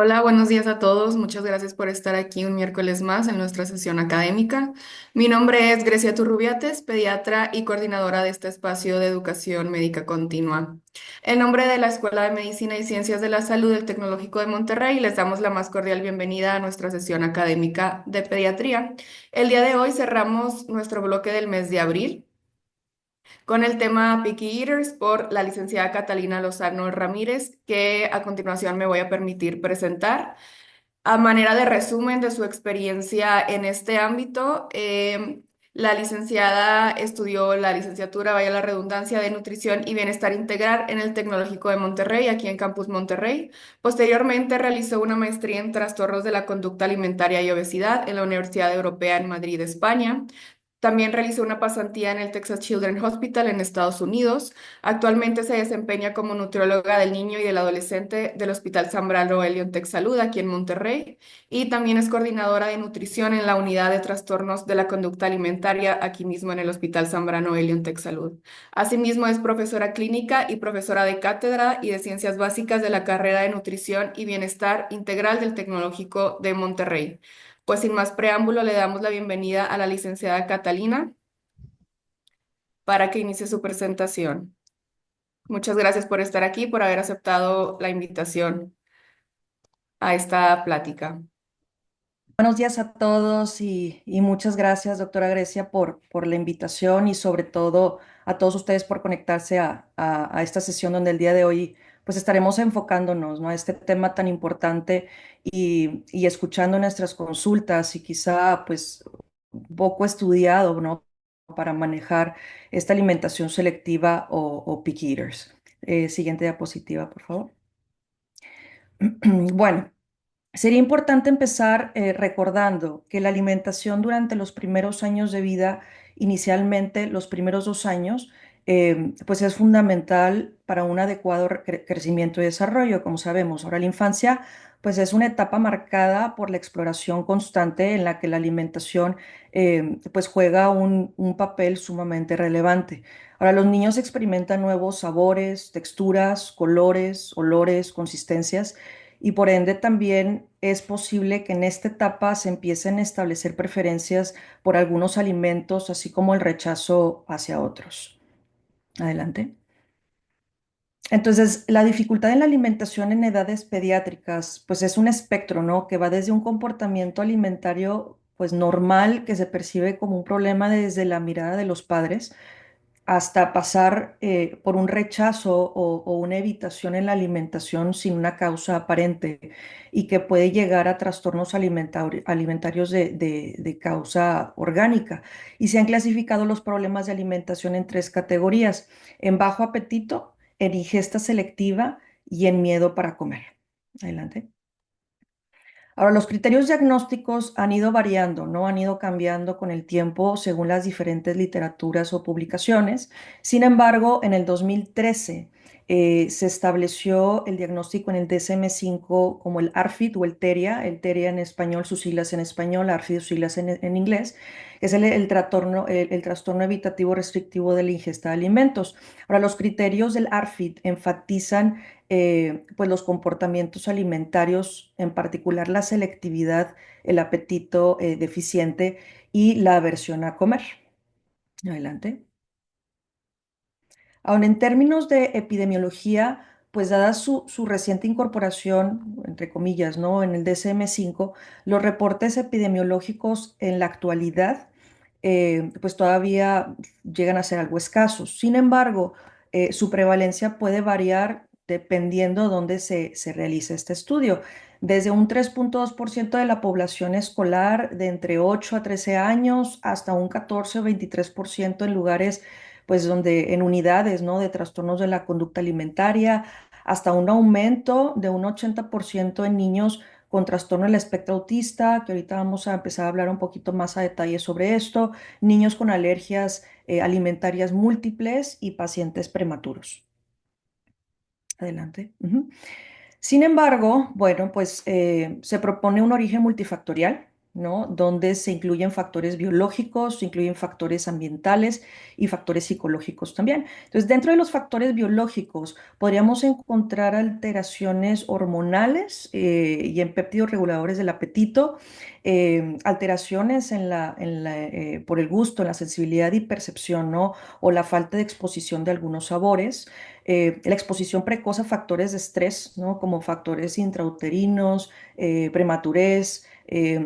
Hola, buenos días a todos. Muchas gracias por estar aquí un miércoles más en nuestra sesión académica. Mi nombre es Grecia Turrubiates, pediatra y coordinadora de este espacio de educación médica continua. En nombre de la Escuela de Medicina y Ciencias de la Salud del Tecnológico de Monterrey, les damos la más cordial bienvenida a nuestra sesión académica de pediatría. El día de hoy cerramos nuestro bloque del mes de abril con el tema Picky Eaters por la licenciada Catalina Lozano Ramírez, que a continuación me voy a permitir presentar. A manera de resumen de su experiencia en este ámbito, la licenciada estudió la licenciatura, vaya la redundancia, de Nutrición y Bienestar Integral en el Tecnológico de Monterrey, aquí en Campus Monterrey. Posteriormente realizó una maestría en Trastornos de la Conducta Alimentaria y Obesidad en la Universidad Europea en Madrid, España. También realizó una pasantía en el Texas Children's Hospital en Estados Unidos. Actualmente se desempeña como nutrióloga del niño y del adolescente del Hospital Zambrano Elion Tech Salud aquí en Monterrey. Y también es coordinadora de nutrición en la unidad de trastornos de la conducta alimentaria aquí mismo en el Hospital Zambrano Elion Tech Salud. Asimismo es profesora clínica y profesora de cátedra y de ciencias básicas de la carrera de nutrición y bienestar integral del Tecnológico de Monterrey. Pues sin más preámbulo, le damos la bienvenida a la licenciada Catalina para que inicie su presentación. Muchas gracias por estar aquí, por haber aceptado la invitación a esta plática. Buenos días a todos y muchas gracias, doctora Grecia, por la invitación y sobre todo a todos ustedes por conectarse a esta sesión donde el día de hoy pues estaremos enfocándonos, ¿no?, a este tema tan importante y escuchando nuestras consultas y quizá pues poco estudiado, ¿no?, para manejar esta alimentación selectiva o picky eaters. Siguiente diapositiva, por favor. Bueno. Sería importante empezar recordando que la alimentación durante los primeros años de vida, inicialmente los primeros 2 años, pues es fundamental para un adecuado crecimiento y desarrollo, como sabemos. Ahora, la infancia, pues es una etapa marcada por la exploración constante en la que la alimentación, pues juega un papel sumamente relevante. Ahora, los niños experimentan nuevos sabores, texturas, colores, olores, consistencias y por ende también es posible que en esta etapa se empiecen a establecer preferencias por algunos alimentos, así como el rechazo hacia otros. Adelante. Entonces, la dificultad en la alimentación en edades pediátricas, pues es un espectro, ¿no?, que va desde un comportamiento alimentario, pues normal, que se percibe como un problema desde la mirada de los padres, hasta pasar por un rechazo o una evitación en la alimentación sin una causa aparente y que puede llegar a trastornos alimentarios de causa orgánica. Y se han clasificado los problemas de alimentación en tres categorías: en bajo apetito, en ingesta selectiva y en miedo para comer. Adelante. Ahora, los criterios diagnósticos han ido variando, ¿no? Han ido cambiando con el tiempo según las diferentes literaturas o publicaciones. Sin embargo, en el 2013 se estableció el diagnóstico en el DSM-5 como el ARFID o el TERIA en español, sus siglas en español, ARFID, sus siglas en inglés, que es el trastorno evitativo restrictivo de la ingesta de alimentos. Ahora, los criterios del ARFID enfatizan pues los comportamientos alimentarios, en particular la selectividad, el apetito deficiente y la aversión a comer. Adelante. Aún en términos de epidemiología, pues dada su reciente incorporación, entre comillas, ¿no?, en el DSM-5, los reportes epidemiológicos en la actualidad, pues todavía llegan a ser algo escasos. Sin embargo, su prevalencia puede variar dependiendo dónde se realice este estudio. Desde un 3,2% de la población escolar de entre 8 a 13 años hasta un 14 o 23% en lugares pues donde en unidades, ¿no?, de trastornos de la conducta alimentaria, hasta un aumento de un 80% en niños con trastorno del espectro autista, que ahorita vamos a empezar a hablar un poquito más a detalle sobre esto, niños con alergias alimentarias múltiples y pacientes prematuros. Adelante. Sin embargo, bueno, pues se propone un origen multifactorial. ¿no? Donde se incluyen factores biológicos, se incluyen factores ambientales y factores psicológicos también. Entonces, dentro de los factores biológicos podríamos encontrar alteraciones hormonales y en péptidos reguladores del apetito, alteraciones por el gusto, en la sensibilidad y percepción, ¿no? O la falta de exposición de algunos sabores, la exposición precoz a factores de estrés, ¿no? Como factores intrauterinos, prematurez,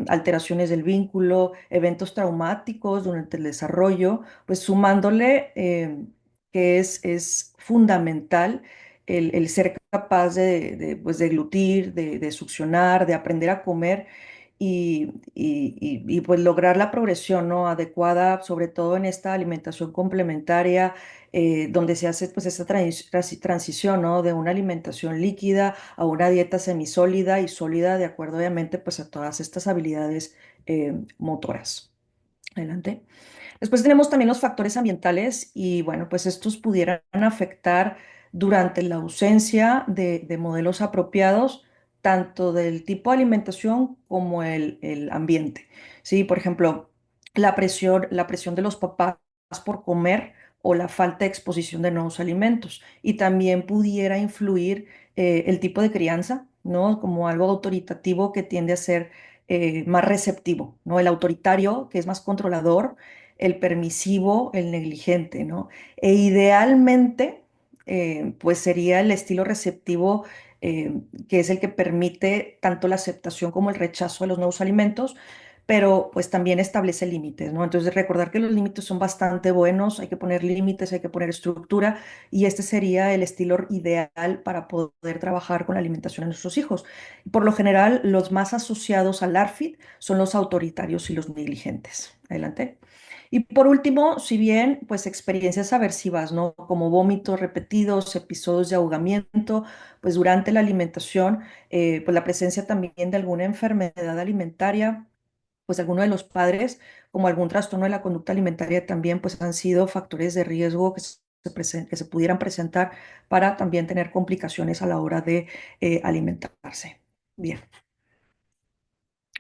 alteraciones del vínculo, eventos traumáticos durante el desarrollo, pues sumándole que es fundamental el ser capaz pues, de glutir, de succionar, de aprender a comer pues lograr la progresión, ¿no? Adecuada, sobre todo en esta alimentación complementaria, donde se hace pues esta transición, ¿no? De una alimentación líquida a una dieta semisólida y sólida, de acuerdo obviamente pues a todas estas habilidades motoras. Adelante. Después tenemos también los factores ambientales y bueno, pues estos pudieran afectar durante la ausencia de modelos apropiados, tanto del tipo de alimentación como el ambiente. Sí, por ejemplo, la presión de los papás por comer o la falta de exposición de nuevos alimentos. Y también pudiera influir el tipo de crianza, ¿no? Como algo autoritativo que tiende a ser más receptivo, ¿no? El autoritario, que es más controlador, el permisivo, el negligente, ¿no? E idealmente, pues sería el estilo receptivo, que es el que permite tanto la aceptación como el rechazo de los nuevos alimentos, pero pues también establece límites, ¿no? Entonces recordar que los límites son bastante buenos, hay que poner límites, hay que poner estructura, y este sería el estilo ideal para poder trabajar con la alimentación de nuestros hijos. Por lo general, los más asociados al ARFID son los autoritarios y los negligentes. Adelante. Y por último, si bien, pues experiencias aversivas, ¿no? Como vómitos repetidos, episodios de ahogamiento, pues durante la alimentación, pues la presencia también de alguna enfermedad alimentaria, pues alguno de los padres, como algún trastorno de la conducta alimentaria también, pues han sido factores de riesgo que se pudieran presentar para también tener complicaciones a la hora de alimentarse. Bien.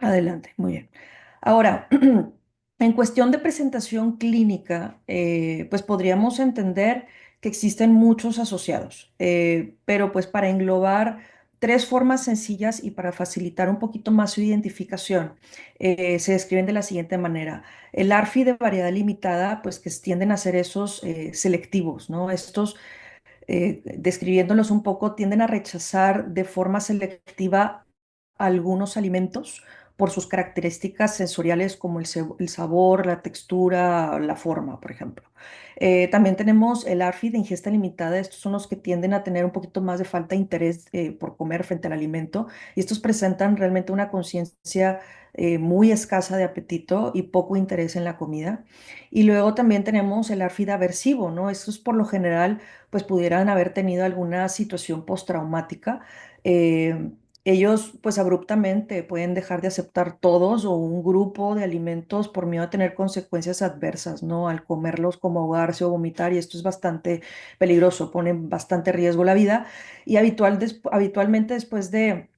Adelante, muy bien. Ahora, en cuestión de presentación clínica, pues podríamos entender que existen muchos asociados, pero pues para englobar tres formas sencillas y para facilitar un poquito más su identificación, se describen de la siguiente manera. El ARFI de variedad limitada, pues que tienden a ser esos selectivos, ¿no? Estos describiéndolos un poco, tienden a rechazar de forma selectiva algunos alimentos por sus características sensoriales como el sabor, la textura, la forma, por ejemplo. También tenemos el ARFI de ingesta limitada. Estos son los que tienden a tener un poquito más de falta de interés por comer frente al alimento, y estos presentan realmente una conciencia muy escasa de apetito y poco interés en la comida. Y luego también tenemos el ARFID aversivo, ¿no? Estos por lo general pues pudieran haber tenido alguna situación postraumática. eh, Ellos pues abruptamente pueden dejar de aceptar todos o un grupo de alimentos por miedo a tener consecuencias adversas, ¿no? Al comerlos, como ahogarse o vomitar, y esto es bastante peligroso, pone en bastante riesgo la vida. Y habitualmente después de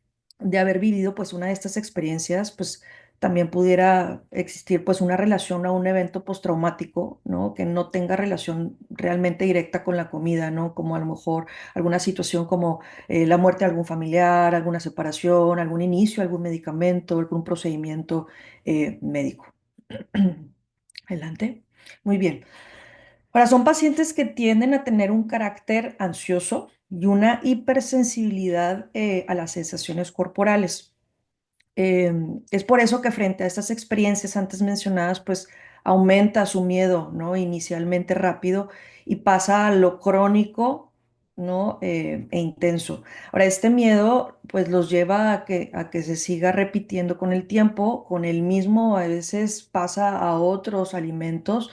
haber vivido pues una de estas experiencias, pues también pudiera existir pues una relación a un evento postraumático, ¿no? Que no tenga relación realmente directa con la comida, ¿no? Como a lo mejor alguna situación como la muerte de algún familiar, alguna separación, algún inicio, algún medicamento, algún procedimiento médico. Adelante. Muy bien. Ahora, son pacientes que tienden a tener un carácter ansioso y una hipersensibilidad a las sensaciones corporales. Es por eso que frente a estas experiencias antes mencionadas, pues aumenta su miedo, ¿no? Inicialmente rápido y pasa a lo crónico, ¿no? E intenso. Ahora, este miedo, pues los lleva a que se siga repitiendo con el tiempo, con el mismo, a veces pasa a otros alimentos,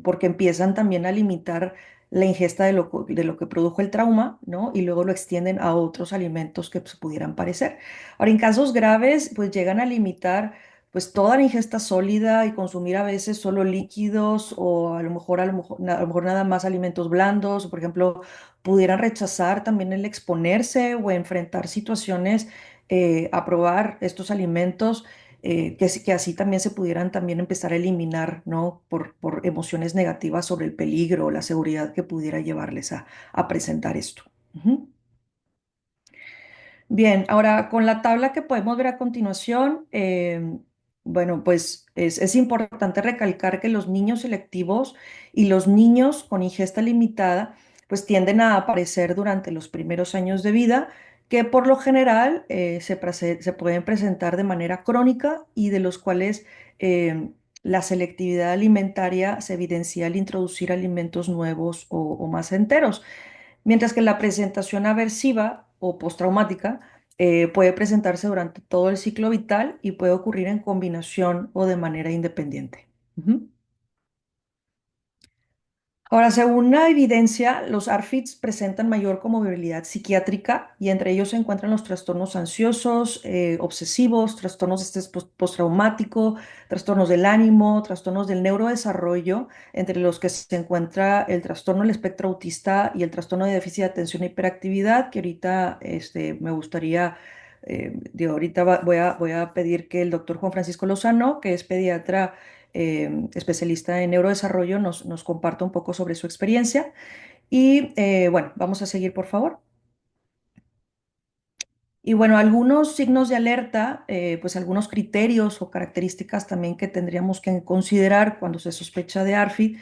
porque empiezan también a limitar la ingesta de lo que produjo el trauma, ¿no? Y luego lo extienden a otros alimentos que se pudieran parecer. Ahora, en casos graves, pues llegan a limitar pues toda la ingesta sólida y consumir a veces solo líquidos o a lo mejor nada más alimentos blandos, o por ejemplo, pudieran rechazar también el exponerse o enfrentar situaciones a probar estos alimentos. que así también se pudieran también empezar a eliminar, ¿no? Por emociones negativas sobre el peligro o la seguridad que pudiera llevarles a presentar esto. Ujú. Bien, ahora con la tabla que podemos ver a continuación, bueno, pues es importante recalcar que los niños selectivos y los niños con ingesta limitada, pues tienden a aparecer durante los primeros años de vida, que por lo general se pueden presentar de manera crónica y de los cuales la selectividad alimentaria se evidencia al introducir alimentos nuevos o más enteros. Mientras que la presentación aversiva o postraumática puede presentarse durante todo el ciclo vital y puede ocurrir en combinación o de manera independiente. Ujú. Ahora, según la evidencia, los ARFIDs presentan mayor comorbilidad psiquiátrica y entre ellos se encuentran los trastornos ansiosos, obsesivos, trastornos de estrés postraumático, trastornos del ánimo, trastornos del neurodesarrollo, entre los que se encuentra el trastorno del espectro autista y el trastorno de déficit de atención e hiperactividad, que ahorita me gustaría, voy a pedir que el doctor Juan Francisco Lozano, que es pediatra especialista en neurodesarrollo, nos comparta un poco sobre su experiencia. Y bueno, vamos a seguir, por favor. Y bueno, algunos signos de alerta, pues algunos criterios o características también que tendríamos que considerar cuando se sospecha de ARFID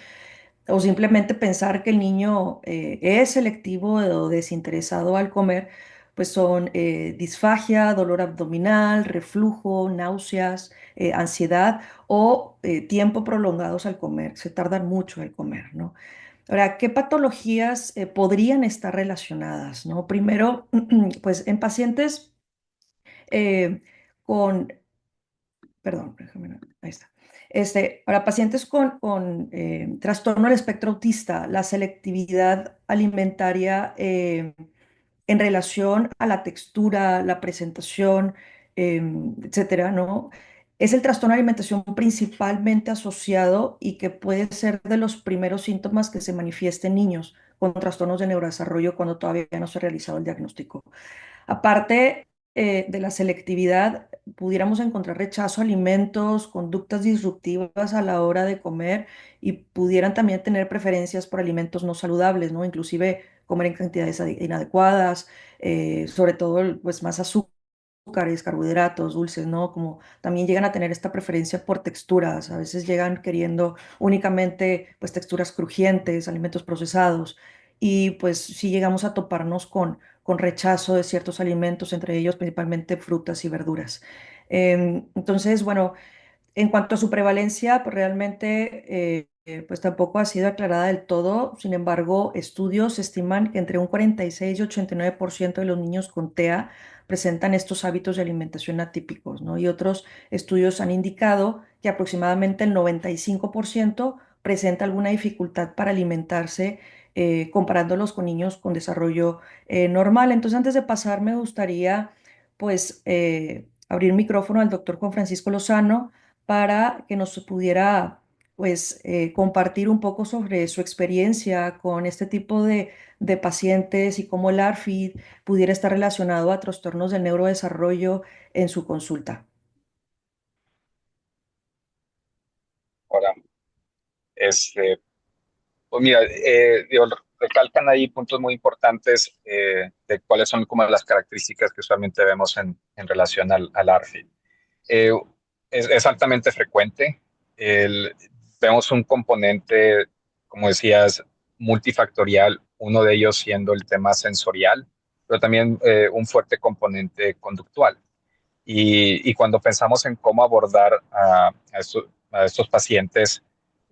o simplemente pensar que el niño es selectivo o desinteresado al comer, pues son disfagia, dolor abdominal, reflujo, náuseas, ansiedad o tiempo prolongados al comer. Se tardan mucho al comer, ¿no? Ahora, ¿qué patologías podrían estar relacionadas, ¿no? Primero, pues en pacientes eh, con perdón, ahí está. Para pacientes con trastorno del espectro autista, la selectividad alimentaria en relación a la textura, la presentación, etcétera, ¿no? Es el trastorno de alimentación principalmente asociado y que puede ser de los primeros síntomas que se manifiesten en niños con trastornos de neurodesarrollo cuando todavía no se ha realizado el diagnóstico. Aparte de la selectividad, pudiéramos encontrar rechazo a alimentos, conductas disruptivas a la hora de comer y pudieran también tener preferencias por alimentos no saludables, ¿no? Inclusive comer en cantidades inadecuadas, sobre todo pues más azúcares, carbohidratos, dulces, ¿no? Como también llegan a tener esta preferencia por texturas, a veces llegan queriendo únicamente pues texturas crujientes, alimentos procesados y pues si llegamos a toparnos con rechazo de ciertos alimentos, entre ellos principalmente frutas y verduras. Entonces, bueno, en cuanto a su prevalencia, pues realmente pues tampoco ha sido aclarada del todo. Sin embargo, estudios estiman que entre un 46 y 89% de los niños con TEA presentan estos hábitos de alimentación atípicos, ¿no? Y otros estudios han indicado que aproximadamente el 95% presenta alguna dificultad para alimentarse, comparándolos con niños con desarrollo normal. Entonces, antes de pasar, me gustaría pues abrir micrófono al doctor Juan Francisco Lozano para que nos pudiera pues compartir un poco sobre su experiencia con este tipo de pacientes y cómo el ARFID pudiera estar relacionado a trastornos del neurodesarrollo en su consulta. Ahora, este, pues mira, digo, recalcan ahí puntos muy importantes de cuáles son como las características que usualmente vemos en relación al ARFID. Eh, es altamente frecuente. El- Vemos un componente, como decías, multifactorial, uno de ellos siendo el tema sensorial, pero también un fuerte componente conductual. Y cuando pensamos en cómo abordar a estos pacientes,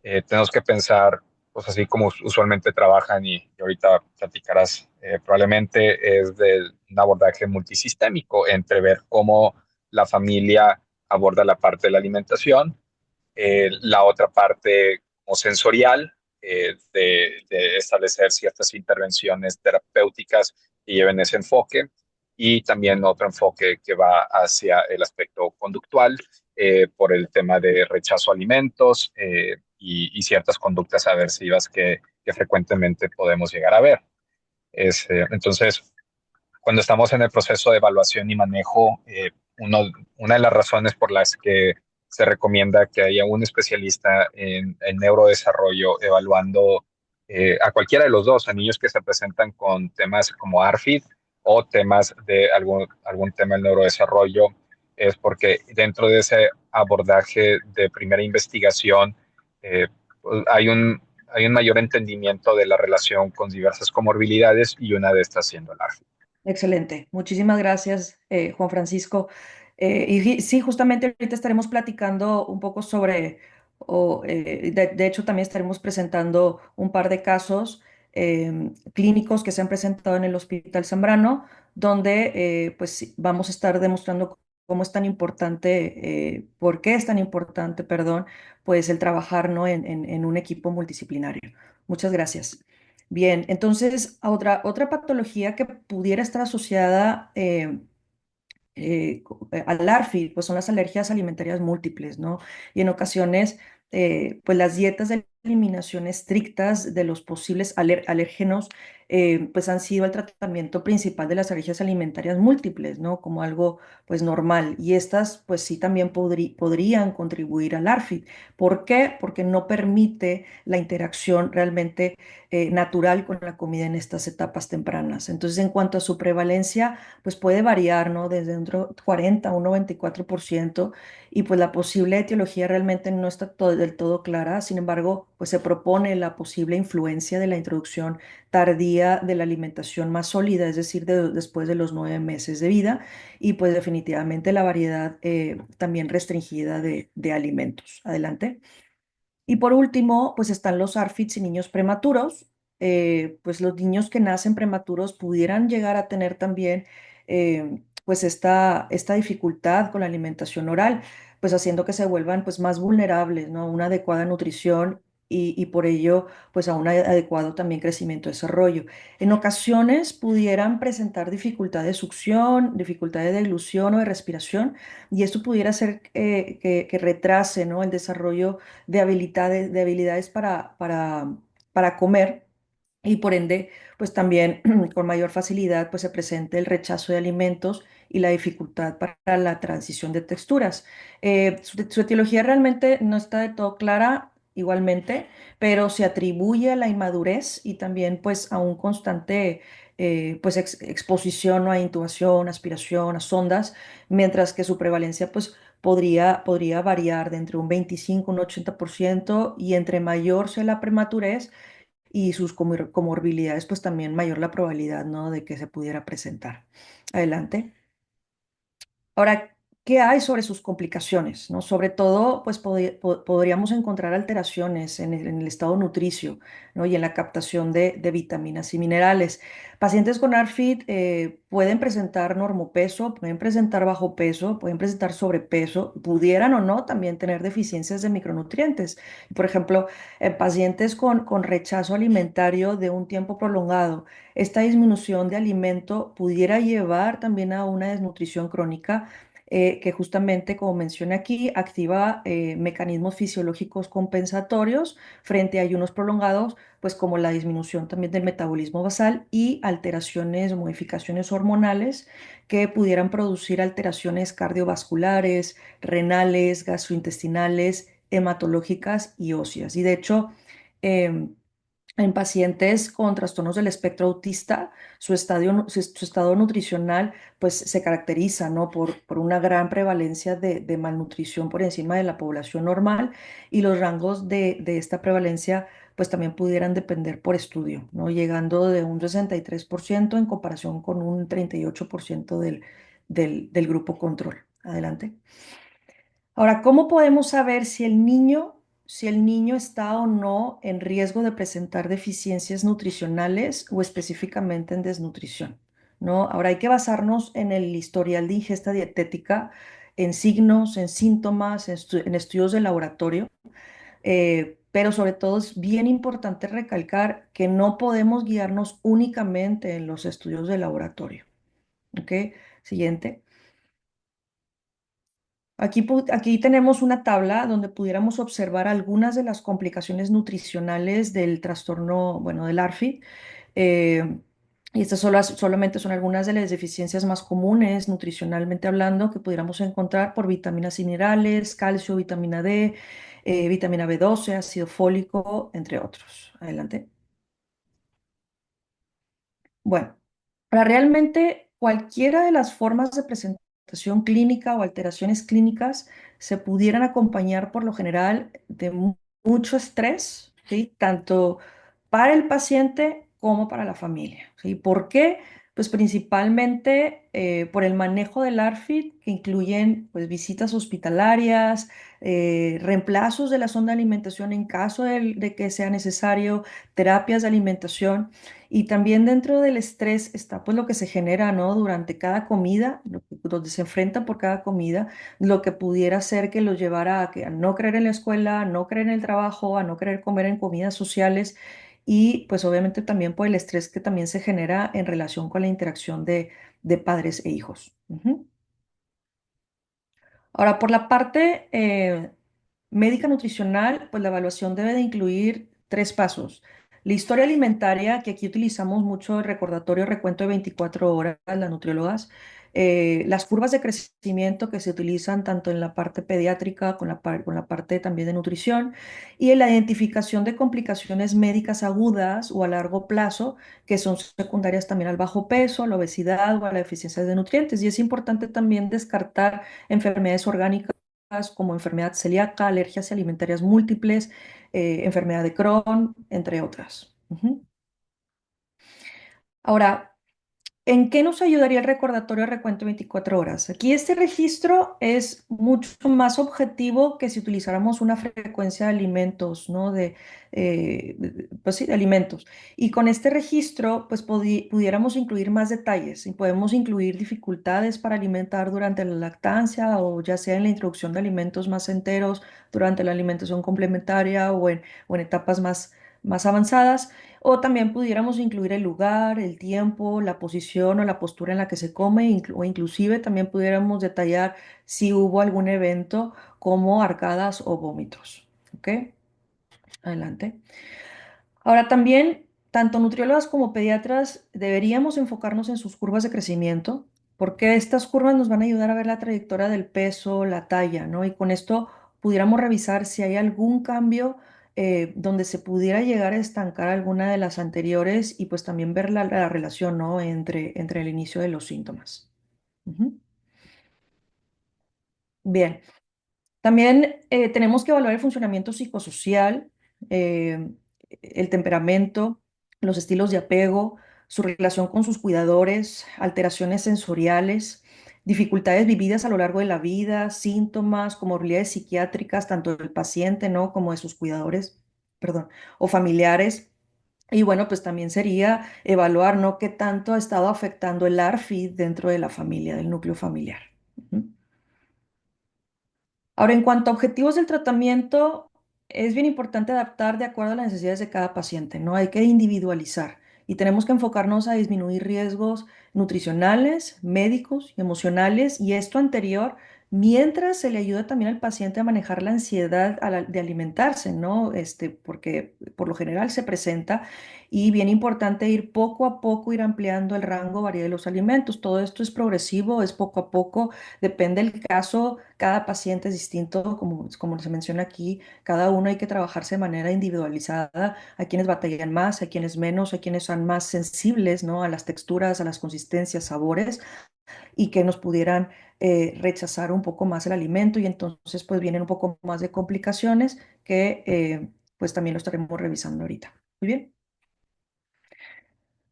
tenemos que pensar, pues así como usualmente trabajan y ahorita platicarás, probablemente es de un abordaje multisistémico entre ver cómo la familia aborda la parte de la alimentación, la otra parte como sensorial, de establecer ciertas intervenciones terapéuticas que lleven ese enfoque, y también otro enfoque que va hacia el aspecto conductual, por el tema de rechazo a alimentos y ciertas conductas aversivas que frecuentemente podemos llegar a ver. Entonces, cuando estamos en el proceso de evaluación y manejo, una de las razones por las que se recomienda que haya un especialista en neurodesarrollo evaluando a cualquiera de los dos, a niños que se presentan con temas como ARFID o temas de algún tema del neurodesarrollo, es porque dentro de ese abordaje de primera investigación pues hay un mayor entendimiento de la relación con diversas comorbilidades y una de estas siendo el ARFID. Excelente. Muchísimas gracias, Juan Francisco. Sí, justamente ahorita estaremos platicando un poco sobre, de hecho también estaremos presentando un par de casos clínicos que se han presentado en el Hospital Zambrano, donde pues sí, vamos a estar demostrando cómo es tan importante, por qué es tan importante, perdón, pues el trabajar, ¿no? en un equipo multidisciplinario. Muchas gracias. Bien, entonces otra patología que pudiera estar asociada al ARFID, pues son las alergias alimentarias múltiples, ¿no? Y en ocasiones, pues las dietas de eliminación estrictas de los posibles alérgenos, pues han sido el tratamiento principal de las alergias alimentarias múltiples, ¿no? Como algo, pues normal. Y estas, pues sí, también podrían contribuir al ARFID. ¿Por qué? Porque no permite la interacción realmente natural con la comida en estas etapas tempranas. Entonces, en cuanto a su prevalencia, pues puede variar, ¿no? Desde un 40 a un 94%, y pues la posible etiología realmente no está del todo clara. Sin embargo, pues se propone la posible influencia de la introducción tardía de la alimentación más sólida, es decir, después de los 9 meses de vida, y pues definitivamente la variedad también restringida de alimentos. Adelante. Y por último, pues están los ARFIDs y niños prematuros. Pues los niños que nacen prematuros pudieran llegar a tener también pues esta dificultad con la alimentación oral, pues haciendo que se vuelvan pues más vulnerables, ¿no? A una adecuada nutrición y por ello pues a un adecuado también crecimiento y desarrollo. En ocasiones pudieran presentar dificultad de succión, dificultad de deglución o de respiración, y esto pudiera hacer que retrase, ¿no? El desarrollo de habilidades para comer, y por ende, pues también con mayor facilidad pues se presenta el rechazo de alimentos y la dificultad para la transición de texturas. Su etiología realmente no está de todo clara igualmente, pero se atribuye a la inmadurez y también pues a un constante pues exposición, ¿no? A intubación, aspiración, a sondas, mientras que su prevalencia pues podría variar de entre un 25 y un 80%, y entre mayor sea la prematurez y sus comorbilidades, pues también mayor la probabilidad, ¿no? De que se pudiera presentar. Adelante. Ahora, ¿qué hay sobre sus complicaciones? ¿No? Sobre todo, pues podríamos encontrar alteraciones en el estado nutricio, ¿no? Y en la captación de vitaminas y minerales. Pacientes con ARFID pueden presentar normopeso, pueden presentar bajo peso, pueden presentar sobrepeso, pudieran o no también tener deficiencias de micronutrientes. Por ejemplo, en pacientes con rechazo alimentario de un tiempo prolongado, esta disminución de alimento pudiera llevar también a una desnutrición crónica, que justamente, como menciona aquí, activa mecanismos fisiológicos compensatorios frente a ayunos prolongados, pues como la disminución también del metabolismo basal y alteraciones o modificaciones hormonales que pudieran producir alteraciones cardiovasculares, renales, gastrointestinales, hematológicas y óseas. Y de hecho, em, en pacientes con trastornos del espectro autista, su estado nutricional pues se caracteriza, ¿no? por una gran prevalencia de malnutrición por encima de la población normal, y los rangos de esta prevalencia pues también pudieran depender por estudio, ¿no? Llegando de un 63% en comparación con un 38% del grupo control. Adelante. Ahora, ¿cómo podemos saber si el niño está o no en riesgo de presentar deficiencias nutricionales o específicamente en desnutrición? ¿No? Ahora hay que basarnos en el historial de ingesta dietética, en signos, en síntomas, en estudios de laboratorio, pero sobre todo es bien importante recalcar que no podemos guiarnos únicamente en los estudios de laboratorio. ¿Ok? Siguiente. Aquí tenemos una tabla donde pudiéramos observar algunas de las complicaciones nutricionales del trastorno, bueno, del ARFID. eh, Y estas solamente son algunas de las deficiencias más comunes, nutricionalmente hablando, que pudiéramos encontrar por vitaminas y minerales, calcio, vitamina D, vitamina B12, ácido fólico, entre otros. Adelante. Bueno, para realmente cualquiera de las formas de presentación clínica o alteraciones clínicas se pudieran acompañar por lo general de mucho estrés, ¿sí? Tanto para el paciente como para la familia, ¿sí? ¿Por qué? Pues principalmente por el manejo del ARFID, que incluyen pues, visitas hospitalarias, reemplazos de la sonda de alimentación en caso de que sea necesario, terapias de alimentación. Y también dentro del estrés está pues lo que se genera, ¿no? Durante cada comida, donde se enfrentan por cada comida, lo que pudiera ser que los llevara a no creer en la escuela, a no creer en el trabajo, a no querer comer en comidas sociales y pues obviamente también por el estrés que también se genera en relación con la interacción de padres e hijos. Ujú. Ahora, por la parte médica nutricional, pues la evaluación debe de incluir tres pasos. La historia alimentaria, que aquí utilizamos mucho el recordatorio recuento de 24 horas, las nutriólogas. Las curvas de crecimiento que se utilizan tanto en la parte pediátrica con la parte también de nutrición y en la identificación de complicaciones médicas agudas o a largo plazo que son secundarias también al bajo peso, a la obesidad o a la deficiencia de nutrientes. Y es importante también descartar enfermedades orgánicas como enfermedad celíaca, alergias alimentarias múltiples, enfermedad de Crohn, entre otras. Ujú. Ahora, ¿en qué nos ayudaría el recordatorio de recuento 24 horas? Aquí este registro es mucho más objetivo que si utilizáramos una frecuencia de alimentos, ¿no? Pues sí, de alimentos. Y con este registro, pues pudiéramos incluir más detalles y podemos incluir dificultades para alimentar durante la lactancia o ya sea en la introducción de alimentos más enteros, durante la alimentación complementaria o en etapas más avanzadas. O también pudiéramos incluir el lugar, el tiempo, la posición o la postura en la que se come, o inclusive también pudiéramos detallar si hubo algún evento como arcadas o vómitos. ¿Ok? Adelante. Ahora también, tanto nutriólogas como pediatras deberíamos enfocarnos en sus curvas de crecimiento, porque estas curvas nos van a ayudar a ver la trayectoria del peso, la talla, ¿no? Y con esto pudiéramos revisar si hay algún cambio donde se pudiera llegar a estancar alguna de las anteriores y pues también ver la relación, ¿no? Entre el inicio de los síntomas. Ujú. Bien. También tenemos que evaluar el funcionamiento psicosocial, eh, el temperamento, los estilos de apego, su relación con sus cuidadores, alteraciones sensoriales, dificultades vividas a lo largo de la vida, síntomas, comorbilidades psiquiátricas, tanto del paciente, ¿no? como de sus cuidadores, perdón, o familiares. Y bueno, pues también sería evaluar, ¿no? qué tanto ha estado afectando el ARFID dentro de la familia, del núcleo familiar. Ujú. Ahora, en cuanto a objetivos del tratamiento, es bien importante adaptar de acuerdo a las necesidades de cada paciente, ¿no? Hay que individualizar y tenemos que enfocarnos a disminuir riesgos nutricionales, médicos y emocionales y esto anterior, mientras se le ayuda también al paciente a manejar la ansiedad de alimentarse, ¿no? Porque por lo general se presenta y bien importante ir poco a poco, ir ampliando el rango, variedad de los alimentos. Todo esto es progresivo, es poco a poco. Depende del caso, cada paciente es distinto, como se menciona aquí, cada uno hay que trabajarse de manera individualizada. Hay quienes batallan más, hay quienes menos, hay quienes son más sensibles, ¿no? a las texturas, a las consistencias, sabores, y que nos pudieran rechazar un poco más el alimento y entonces pues vienen un poco más de complicaciones que pues también lo estaremos revisando ahorita. Muy bien.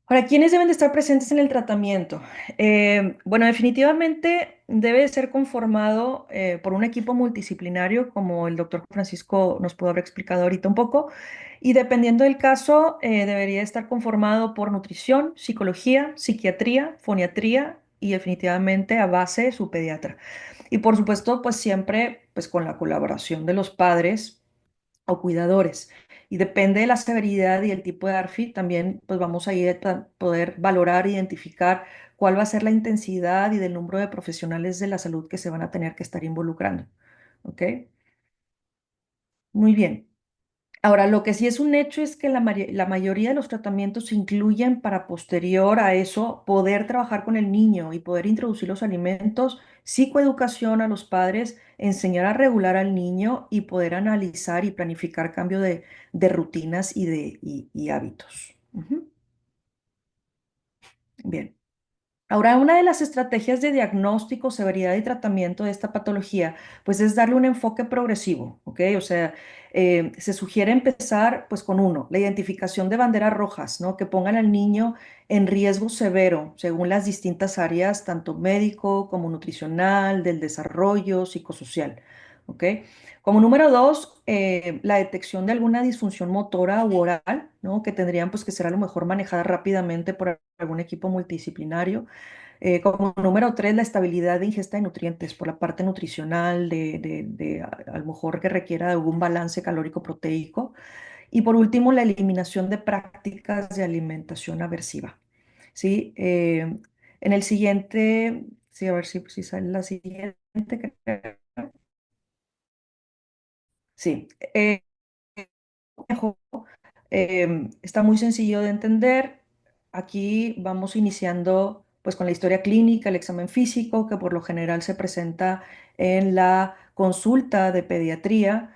Ahora, ¿quiénes deben de estar presentes en el tratamiento? Bueno, definitivamente debe de ser conformado por un equipo multidisciplinario, como el doctor Francisco nos pudo haber explicado ahorita un poco, y dependiendo del caso, debería estar conformado por nutrición, psicología, psiquiatría, foniatría y definitivamente a base su pediatra. Y por supuesto, pues siempre pues con la colaboración de los padres o cuidadores. Y depende de la severidad y el tipo de ARFI, también pues vamos a ir a poder valorar, identificar cuál va a ser la intensidad y del número de profesionales de la salud que se van a tener que estar involucrando. ¿Ok? Muy bien. Ahora, lo que sí es un hecho es que la mayoría de los tratamientos incluyen para posterior a eso poder trabajar con el niño y poder introducir los alimentos, psicoeducación a los padres, enseñar a regular al niño y poder analizar y planificar cambio de rutinas y hábitos. Ujú. Bien. Ahora, una de las estrategias de diagnóstico, severidad y tratamiento de esta patología, pues es darle un enfoque progresivo, ¿ok? O sea, se sugiere empezar pues con uno, la identificación de banderas rojas, ¿no? Que pongan al niño en riesgo severo según las distintas áreas, tanto médico como nutricional, del desarrollo, psicosocial, ¿ok? Como número dos, la detección de alguna disfunción motora u oral, ¿no? Que tendrían pues que ser a lo mejor manejadas rápidamente por algún equipo multidisciplinario. Como número tres, la estabilidad de ingesta de nutrientes por la parte nutricional, a lo mejor que requiera de algún balance calórico-proteico. Y por último, la eliminación de prácticas de alimentación aversiva. ¿Sí? En el siguiente, sí, a ver si sale la siguiente. Creo. Sí. Manejo, está muy sencillo de entender. Aquí vamos iniciando pues con la historia clínica, el examen físico, que por lo general se presenta en la consulta de pediatría,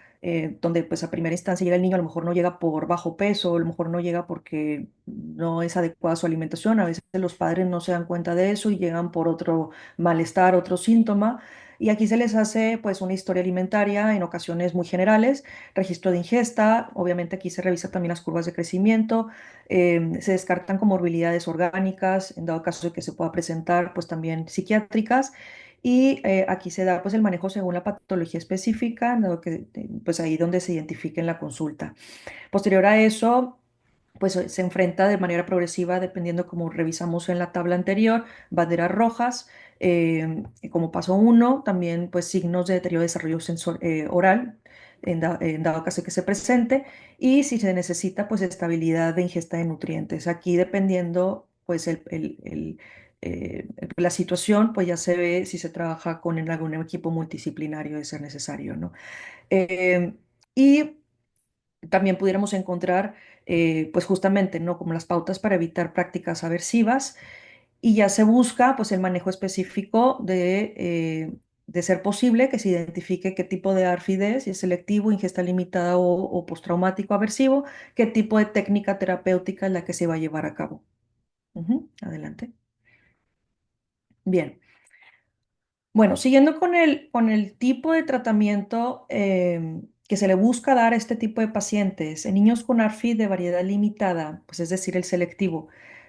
donde pues a primera instancia llega el niño, a lo mejor no llega por bajo peso, a lo mejor no llega porque no es adecuada su alimentación, a veces los padres no se dan cuenta de eso y llegan por otro malestar, otro síntoma. Y aquí se les hace pues una historia alimentaria en ocasiones muy generales, registro de ingesta, obviamente aquí se revisa también las curvas de crecimiento, se descartan comorbilidades orgánicas, en dado caso de que se pueda presentar, pues también psiquiátricas, y aquí se da pues el manejo según la patología específica, en dado que pues ahí donde se identifique en la consulta. Posterior a eso, pues se enfrenta de manera progresiva, dependiendo como revisamos en la tabla anterior, banderas rojas, como paso uno, también pues signos de deterioro de desarrollo oral, en dado caso que se presente, y si se necesita pues estabilidad de ingesta de nutrientes. Aquí dependiendo pues la situación, pues ya se ve si se trabaja con algún equipo multidisciplinario de ser necesario, ¿no? Eh, y también pudiéramos encontrar, pues justamente, ¿no? Como las pautas para evitar prácticas aversivas y ya se busca, pues, el manejo específico de ser posible que se identifique qué tipo de ARFID es, si es selectivo, ingesta limitada o postraumático aversivo, qué tipo de técnica terapéutica es la que se va a llevar a cabo. Ujú, adelante. Bien. Bueno, siguiendo con el tipo de tratamiento que se le busca dar a este tipo de pacientes, en niños con ARFID de variedad limitada, pues es decir, el selectivo,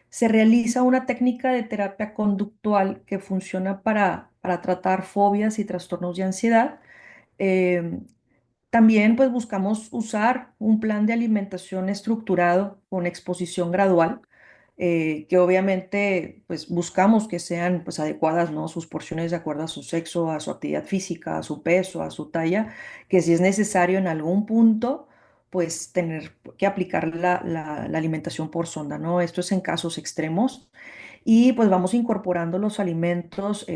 se realiza una técnica de terapia conductual que funciona para tratar fobias y trastornos de ansiedad. Em, También pues buscamos usar un plan de alimentación estructurado con exposición gradual, que obviamente pues buscamos que sean pues adecuadas, ¿no? Sus porciones de acuerdo a su sexo, a su actividad física, a su peso, a su talla, que si es necesario en algún punto pues tener que aplicar la alimentación por sonda, ¿no? Esto es en casos extremos y pues vamos incorporando los alimentos,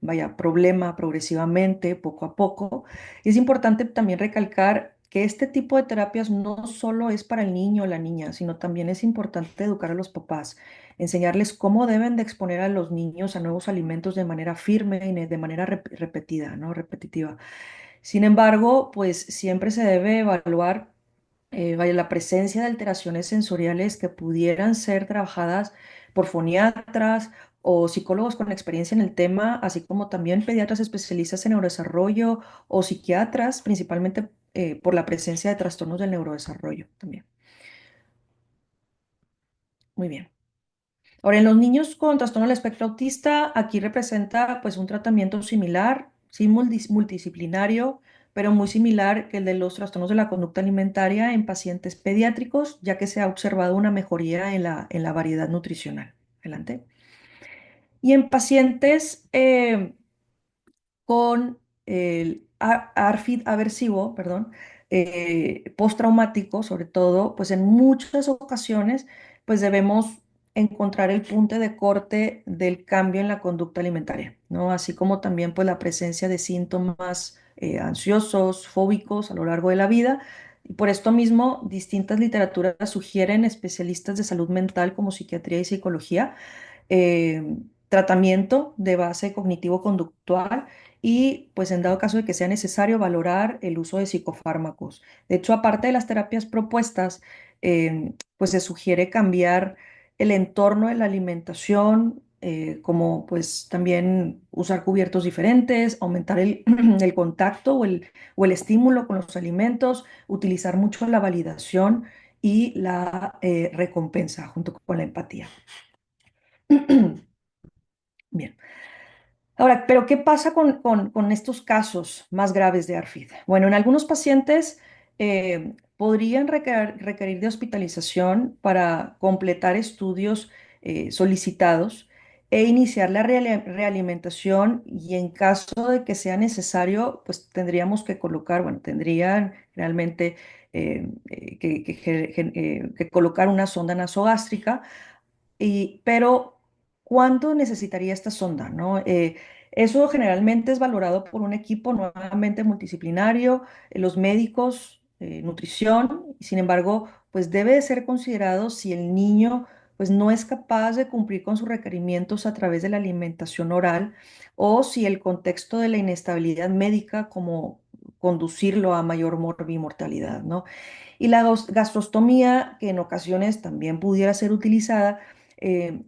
vaya, problema progresivamente, poco a poco. Y es importante también recalcar que este tipo de terapias no solo es para el niño o la niña, sino también es importante educar a los papás, enseñarles cómo deben de exponer a los niños a nuevos alimentos de manera firme y de manera repetida, ¿no? Repetitiva. Sin embargo, pues siempre se debe evaluar vaya, la presencia de alteraciones sensoriales que pudieran ser trabajadas por foniatras o psicólogos con experiencia en el tema, así como también pediatras especialistas en neurodesarrollo o psiquiatras, principalmente por la presencia de trastornos del neurodesarrollo también. Muy bien. Ahora, en los niños con trastorno del espectro autista, aquí representa pues un tratamiento similar, sí multidisciplinario, pero muy similar que el de los trastornos de la conducta alimentaria en pacientes pediátricos, ya que se ha observado una mejoría en la variedad nutricional. Adelante. Y en pacientes con el ARFID aversivo, perdón, postraumático, sobre todo, pues en muchas ocasiones, pues debemos encontrar el punto de corte del cambio en la conducta alimentaria, ¿no? Así como también pues la presencia de síntomas ansiosos, fóbicos a lo largo de la vida, Y por esto mismo, distintas literaturas sugieren especialistas de salud mental como psiquiatría y psicología, tratamiento de base cognitivo-conductual y, pues en dado caso de que sea necesario, valorar el uso de psicofármacos. De hecho, aparte de las terapias propuestas, pues se sugiere cambiar el entorno de la alimentación, como pues también usar cubiertos diferentes, aumentar el contacto o el estímulo con los alimentos, utilizar mucho la validación y la recompensa junto con la empatía. Bien. Ahora, pero ¿qué pasa con estos casos más graves de ARFID? Bueno, en algunos pacientes podrían requerir de hospitalización para completar estudios solicitados e iniciar la realimentación y en caso de que sea necesario, pues tendríamos que colocar, bueno, tendrían realmente que colocar una sonda nasogástrica pero, ¿cuándo necesitaría esta sonda, no? Eso generalmente es valorado por un equipo nuevamente multidisciplinario, los médicos, nutrición, y sin embargo, pues debe de ser considerado si el niño pues no es capaz de cumplir con sus requerimientos a través de la alimentación oral o si el contexto de la inestabilidad médica como conducirlo a mayor morbimortalidad, ¿no? Y la gastrostomía, que en ocasiones también pudiera ser utilizada,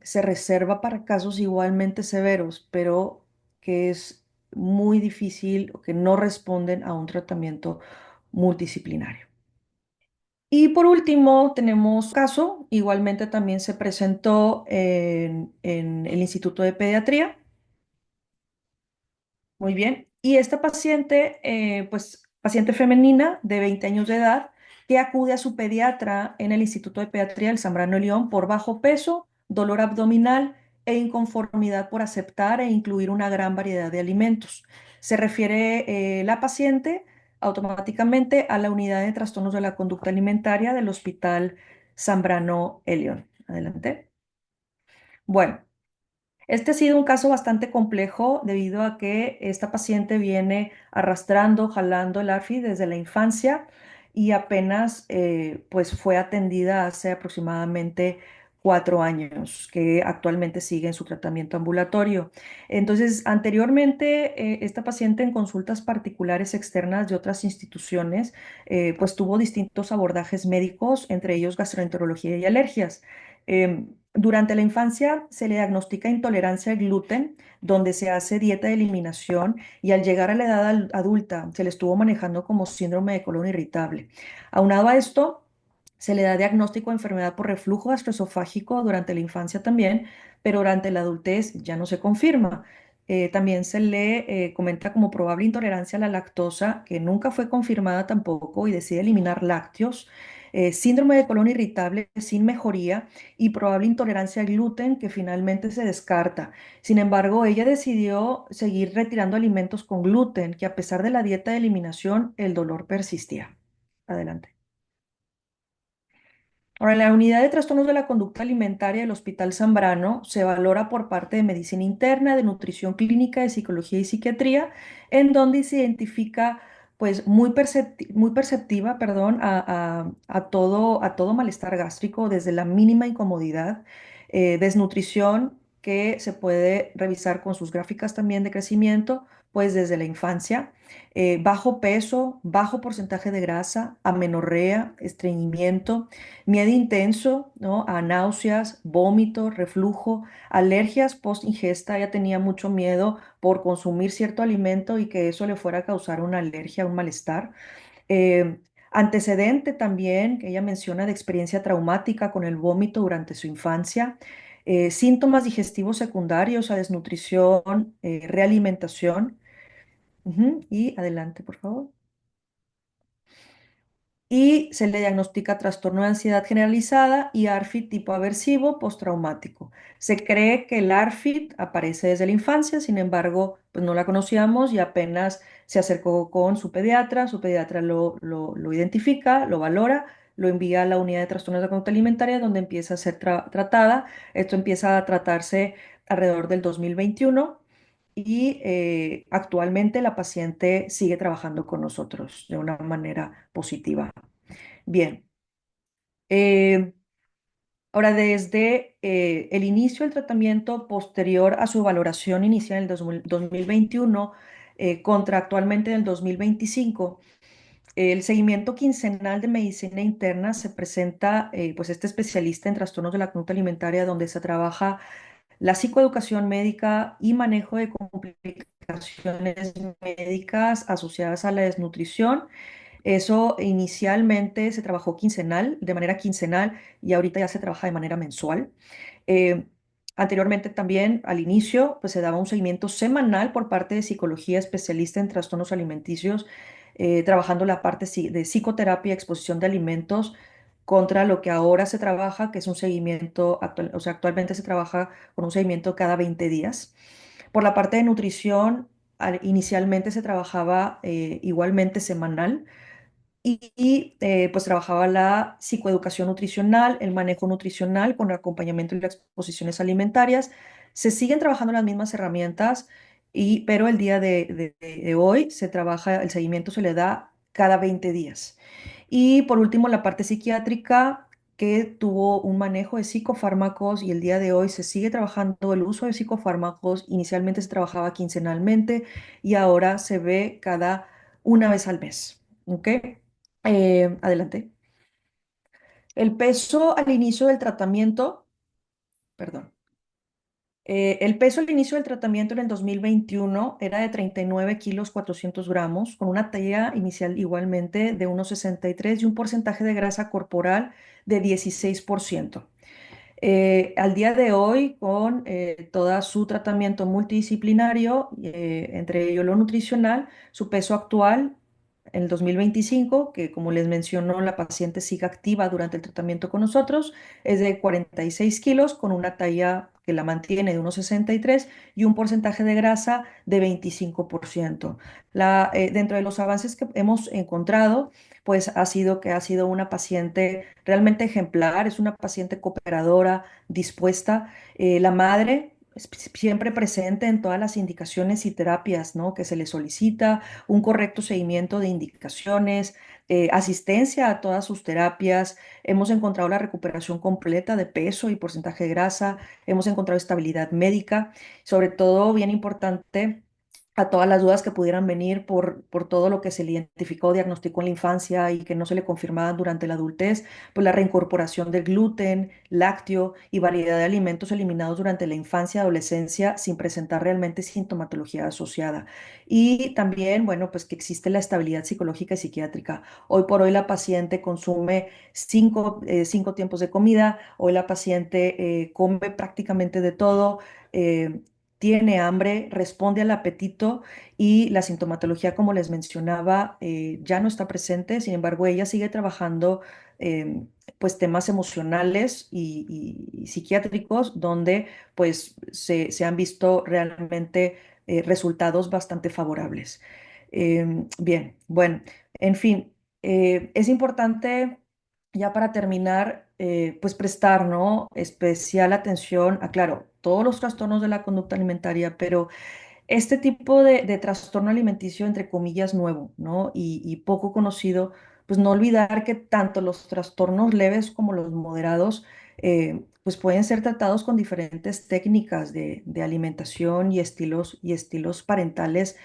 se reserva para casos igualmente severos, pero que es muy difícil o que no responden a un tratamiento multidisciplinario. Y por último, tenemos caso, igualmente también se presentó en el Instituto de Pediatría. Muy bien. Y esta paciente, pues paciente femenina de 20 años de edad, que acude a su pediatra en el Instituto de Pediatría del Zambrano de León por bajo peso, dolor abdominal e inconformidad por aceptar e incluir una gran variedad de alimentos. Se refiere la paciente automáticamente a la unidad de trastornos de la conducta alimentaria del Hospital Zambrano de León. Adelante. Bueno. Este ha sido un caso bastante complejo debido a que esta paciente viene arrastrando, jalando el ARFI desde la infancia y apenas pues fue atendida hace aproximadamente 4 años, que actualmente sigue en su tratamiento ambulatorio. Entonces, anteriormente, esta paciente en consultas particulares externas de otras instituciones, pues tuvo distintos abordajes médicos, entre ellos gastroenterología y alergias. Durante la infancia se le diagnostica intolerancia al gluten, donde se hace dieta de eliminación y al llegar a la edad adulta se le estuvo manejando como síndrome de colon irritable. Aunado a esto, se le da diagnóstico de enfermedad por reflujo gastroesofágico durante la infancia también, pero durante la adultez ya no se confirma. También se le comenta como probable intolerancia a la lactosa, que nunca fue confirmada tampoco y decide eliminar lácteos. Síndrome de colon irritable sin mejoría y probable intolerancia al gluten que finalmente se descarta. Sin embargo, ella decidió seguir retirando alimentos con gluten, que a pesar de la dieta de eliminación, el dolor persistía. Adelante. Ahora, en la unidad de trastornos de la conducta alimentaria del Hospital Zambrano se valora por parte de medicina interna, de nutrición clínica, de psicología y psiquiatría, en donde se identifica pues muy perceptiva, perdón, a todo malestar gástrico, desde la mínima incomodidad, desnutrición que se puede revisar con sus gráficas también de crecimiento, pues desde la infancia, bajo peso, bajo porcentaje de grasa, amenorrea, estreñimiento, miedo intenso, ¿no? A náuseas, vómito, reflujo, alergias post ingesta. Ella tenía mucho miedo por consumir cierto alimento y que eso le fuera a causar una alergia, un malestar. Eh, Antecedente también que ella menciona de experiencia traumática con el vómito durante su infancia. Síntomas digestivos secundarios a desnutrición, realimentación. Ujú. Y adelante, por favor. Y se le diagnostica trastorno de ansiedad generalizada y ARFID tipo aversivo postraumático. Se cree que el ARFID aparece desde la infancia, sin embargo, pues no la conocíamos y apenas se acercó con su pediatra lo identifica, lo valora, lo envía a la unidad de trastornos de conducta alimentaria donde empieza a ser tratada. Esto empieza a tratarse alrededor del 2021 y actualmente la paciente sigue trabajando con nosotros de una manera positiva. Bien. Eh, Ahora, desde el inicio del tratamiento posterior a su valoración inicial en el 2021 contra actualmente en el 2025, el seguimiento quincenal de medicina interna se presenta, pues este especialista en trastornos de la conducta alimentaria, donde se trabaja la psicoeducación médica y manejo de complicaciones médicas asociadas a la desnutrición. Eso inicialmente se trabajó quincenal, de manera quincenal, y ahorita ya se trabaja de manera mensual. Eh, Anteriormente también, al inicio, pues se daba un seguimiento semanal por parte de psicología especialista en trastornos alimenticios, trabajando la parte de psicoterapia y exposición de alimentos contra lo que ahora se trabaja, que es un seguimiento actual, o sea, actualmente se trabaja con un seguimiento cada 20 días. Por la parte de nutrición, inicialmente se trabajaba igualmente semanal pues trabajaba la psicoeducación nutricional, el manejo nutricional con el acompañamiento y las exposiciones alimentarias. Se siguen trabajando las mismas herramientas, pero el día de hoy se trabaja, el seguimiento se le da cada 20 días. Y por último, la parte psiquiátrica que tuvo un manejo de psicofármacos y el día de hoy se sigue trabajando el uso de psicofármacos. Inicialmente se trabajaba quincenalmente y ahora se ve cada una vez al mes. ¿Ok? Adelante. El peso al inicio del tratamiento, perdón. El peso al inicio del tratamiento en el 2021 era de 39 kilos 400 gramos, con una talla inicial igualmente de 1,63 y un porcentaje de grasa corporal de 16%. Al día de hoy, con todo su tratamiento multidisciplinario, entre ello lo nutricional, su peso actual en el 2025, que como les mencionó, la paciente sigue activa durante el tratamiento con nosotros, es de 46 kilos con una talla que la mantiene de 1,63 y un porcentaje de grasa de 25%. Dentro de los avances que hemos encontrado, pues ha sido que ha sido una paciente realmente ejemplar, es una paciente cooperadora, dispuesta. La madre siempre presente en todas las indicaciones y terapias, ¿no?, que se le solicita, un correcto seguimiento de indicaciones, asistencia a todas sus terapias. Hemos encontrado la recuperación completa de peso y porcentaje de grasa, hemos encontrado estabilidad médica, sobre todo, bien importante, a todas las dudas que pudieran venir por todo lo que se le identificó, diagnosticó en la infancia y que no se le confirmaban durante la adultez, pues la reincorporación del gluten, lácteo y variedad de alimentos eliminados durante la infancia y adolescencia sin presentar realmente sintomatología asociada. Y también, bueno, pues que existe la estabilidad psicológica y psiquiátrica. Hoy por hoy la paciente consume cinco tiempos de comida, hoy la paciente come prácticamente de todo. Tiene hambre, responde al apetito y la sintomatología, como les mencionaba, ya no está presente. Sin embargo, ella sigue trabajando pues temas emocionales y psiquiátricos donde pues se han visto realmente resultados bastante favorables. Bien, bueno, en fin, es importante ya para terminar, pues prestar, ¿no?, especial atención a, claro, todos los trastornos de la conducta alimentaria, pero este tipo de trastorno alimenticio, entre comillas, nuevo, ¿no? Y poco conocido, pues no olvidar que tanto los trastornos leves como los moderados, pues pueden ser tratados con diferentes técnicas de alimentación y estilos parentales,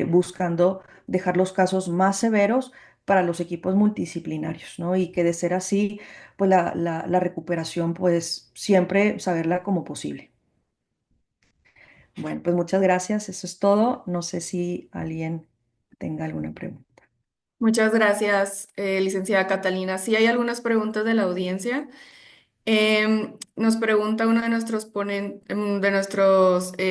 buscando dejar los casos más severos para los equipos multidisciplinarios, ¿no? Y que de ser así, pues la recuperación, pues siempre saberla como posible. Bueno, pues muchas gracias, eso es todo. No sé si alguien tenga alguna pregunta. Muchas gracias, licenciada Catalina. Sí, hay algunas preguntas de la audiencia. Nos pregunta uno de nuestros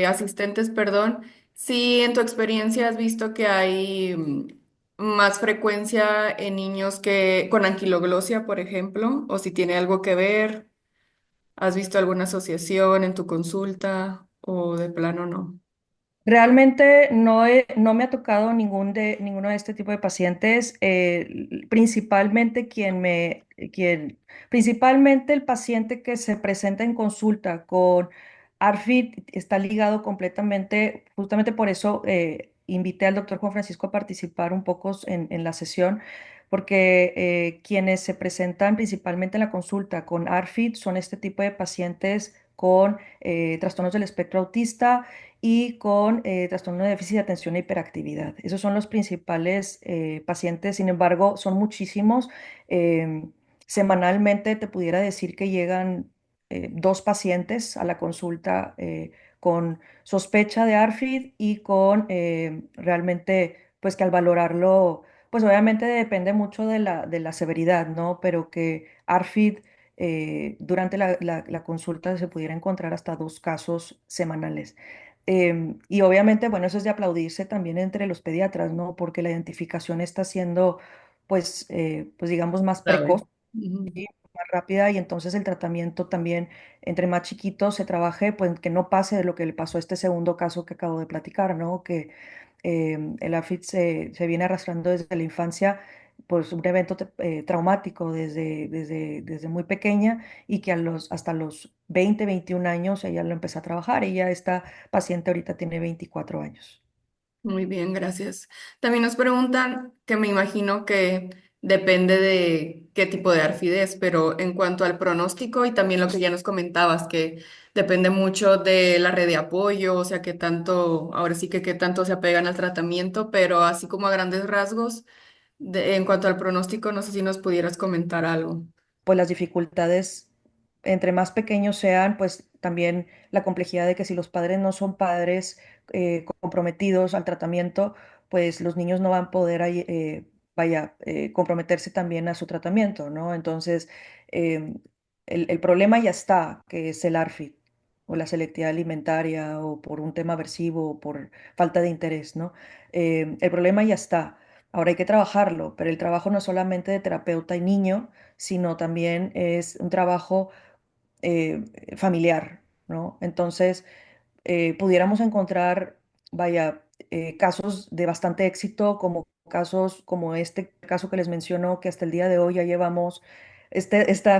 asistentes, perdón, si en tu experiencia has visto que hay más frecuencia en niños que con anquiloglosia, por ejemplo, o si tiene algo que ver. ¿Has visto alguna asociación en tu consulta o de plano no? Realmente no me ha tocado ninguno de este tipo de pacientes. Principalmente principalmente el paciente que se presenta en consulta con ARFID está ligado completamente, justamente por eso invité al doctor Juan Francisco a participar un poco en la sesión, porque quienes se presentan principalmente en la consulta con ARFID son este tipo de pacientes con trastornos del espectro autista y con trastorno de déficit de atención e hiperactividad. Esos son los principales pacientes, sin embargo, son muchísimos. Em, Semanalmente te pudiera decir que llegan dos pacientes a la consulta con sospecha de ARFID y con realmente, pues que al valorarlo, pues obviamente depende mucho de la severidad, ¿no? Pero que ARFID durante la consulta se pudiera encontrar hasta dos casos semanales. Y obviamente, bueno, eso es de aplaudirse también entre los pediatras, ¿no? Porque la identificación está siendo, pues digamos, más Clave. precoz, Ujú. ¿sí? Más rápida y entonces el tratamiento también, entre más chiquito se trabaje, pues que no pase de lo que le pasó a este segundo caso que acabo de platicar, ¿no? Que el AFID se viene arrastrando desde la infancia por un evento traumático desde muy pequeña y que hasta los 20 21 años ella lo empezó a trabajar. Ella, esta paciente ahorita tiene 24 años. Muy bien, gracias. También nos preguntan, que me imagino que depende de qué tipo de ARFID, pero en cuanto al pronóstico y también lo que ya nos comentabas, que depende mucho de la red de apoyo, o sea, qué tanto, ahora sí que qué tanto se apegan al tratamiento, pero así como a grandes rasgos, en cuanto al pronóstico, no sé si nos pudieras comentar algo. Pues las dificultades, entre más pequeños sean, pues también la complejidad de que si los padres no son padres comprometidos al tratamiento, pues los niños no van a poder comprometerse también a su tratamiento, ¿no? Entonces, eh, el problema ya está, que es el ARFID o la selectividad alimentaria o por un tema aversivo o por falta de interés, ¿no? El problema ya está. Ahora hay que trabajarlo, pero el trabajo no es solamente de terapeuta y niño, sino también es un trabajo eh, familiar, ¿no? Entonces, pudiéramos encontrar, vaya, casos de bastante éxito, como casos como este caso que les menciono, que hasta el día de hoy ya llevamos,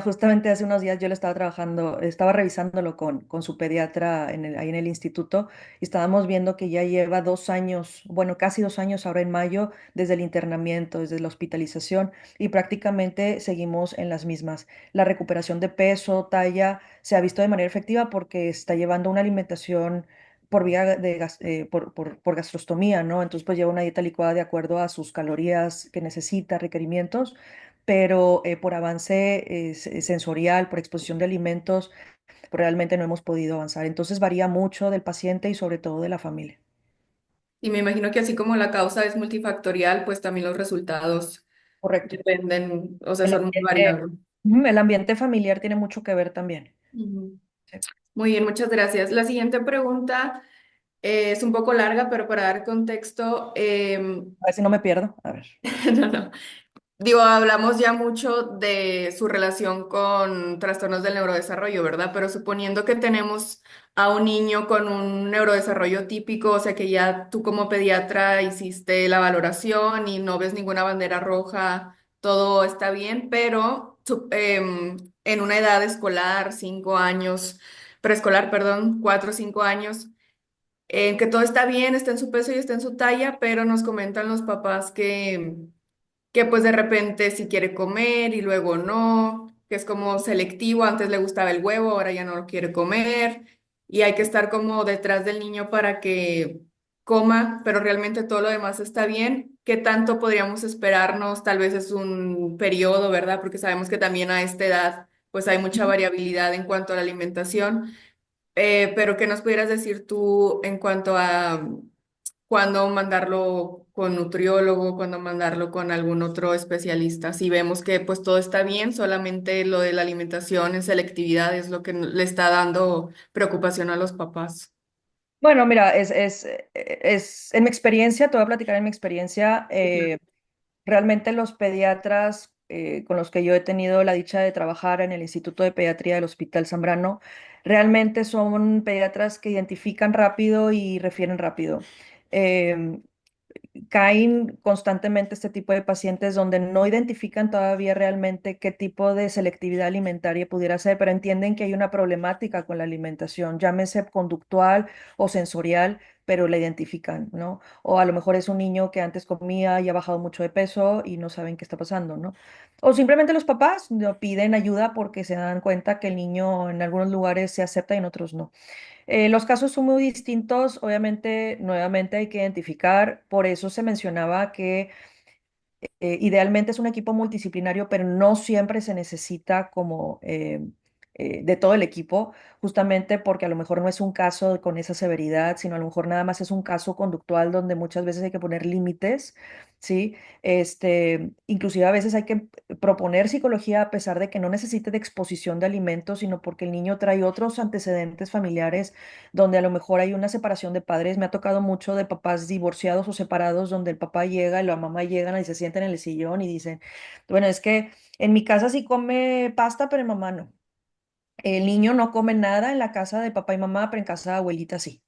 justamente hace unos días yo lo estaba trabajando, estaba revisándolo con su pediatra ahí en el instituto, y estábamos viendo que ya lleva 2 años, bueno, casi 2 años ahora en mayo, desde el internamiento, desde la hospitalización, y prácticamente seguimos en las mismas. La recuperación de peso, talla, se ha visto de manera efectiva porque está llevando una alimentación por vía por gastrostomía, ¿no? Entonces, pues lleva una dieta licuada de acuerdo a sus calorías que necesita, requerimientos, pero por avance sensorial, por exposición de alimentos, pues, realmente no hemos podido avanzar. Entonces, varía mucho del paciente y sobre todo de la familia. Y me imagino que así como la causa es multifactorial, pues también los resultados Correcto. dependen, o sea, son muy variables. El ambiente familiar tiene mucho que ver también. Ujú. Sí. Muy bien, muchas gracias. La siguiente pregunta es un poco larga, pero para dar contexto, A ver si no me pierdo. A ver. no, no. Digo, hablamos ya mucho de su relación con trastornos del neurodesarrollo, ¿verdad? Pero suponiendo que tenemos a un niño con un neurodesarrollo típico, o sea que ya tú como pediatra hiciste la valoración y no ves ninguna bandera roja, todo está bien, pero en una edad escolar, 5 años, preescolar, perdón, 4 o 5 años, en que todo está bien, está en su peso y está en su talla, pero nos comentan los papás que pues de repente si quiere comer y luego no, que es como selectivo, antes le gustaba el huevo, ahora ya no lo quiere comer y hay que estar como detrás del niño para que coma, pero realmente todo lo demás está bien. ¿Qué tanto podríamos esperarnos? Tal vez es un periodo, ¿verdad? Porque sabemos que también a esta edad pues hay mucha variabilidad en cuanto a la alimentación. Pero ¿qué nos pudieras decir tú en cuanto a cuándo mandarlo con nutriólogo, cuándo mandarlo con algún otro especialista? Si vemos que pues todo está bien, solamente lo de la alimentación en selectividad es lo que le está dando preocupación a los papás. Bueno, mira, en mi experiencia, te voy a platicar en mi experiencia. Realmente los pediatras con los que yo he tenido la dicha de trabajar en el Instituto de Pediatría del Hospital Zambrano, realmente son pediatras que identifican rápido y refieren rápido. Em, caen constantemente este tipo de pacientes donde no identifican todavía realmente qué tipo de selectividad alimentaria pudiera ser, pero entienden que hay una problemática con la alimentación, llámese conductual o sensorial, pero la identifican, ¿no? O a lo mejor es un niño que antes comía y ha bajado mucho de peso y no saben qué está pasando, ¿no? O simplemente los papás no piden ayuda porque se dan cuenta que el niño en algunos lugares se acepta y en otros no. Los casos son muy distintos, obviamente, nuevamente hay que identificar, por eso se mencionaba que idealmente es un equipo multidisciplinario, pero no siempre se necesita como de todo el equipo, justamente porque a lo mejor no es un caso con esa severidad, sino a lo mejor nada más es un caso conductual donde muchas veces hay que poner límites, ¿sí? Inclusive a veces hay que proponer psicología a pesar de que no necesite de exposición de alimentos, sino porque el niño trae otros antecedentes familiares donde a lo mejor hay una separación de padres. Me ha tocado mucho de papás divorciados o separados donde el papá llega y la mamá llegan y se sienten en el sillón y dicen, bueno, es que en mi casa sí come pasta, pero en mamá no. El niño no come nada en la casa de papá y mamá, pero en casa de abuelita sí.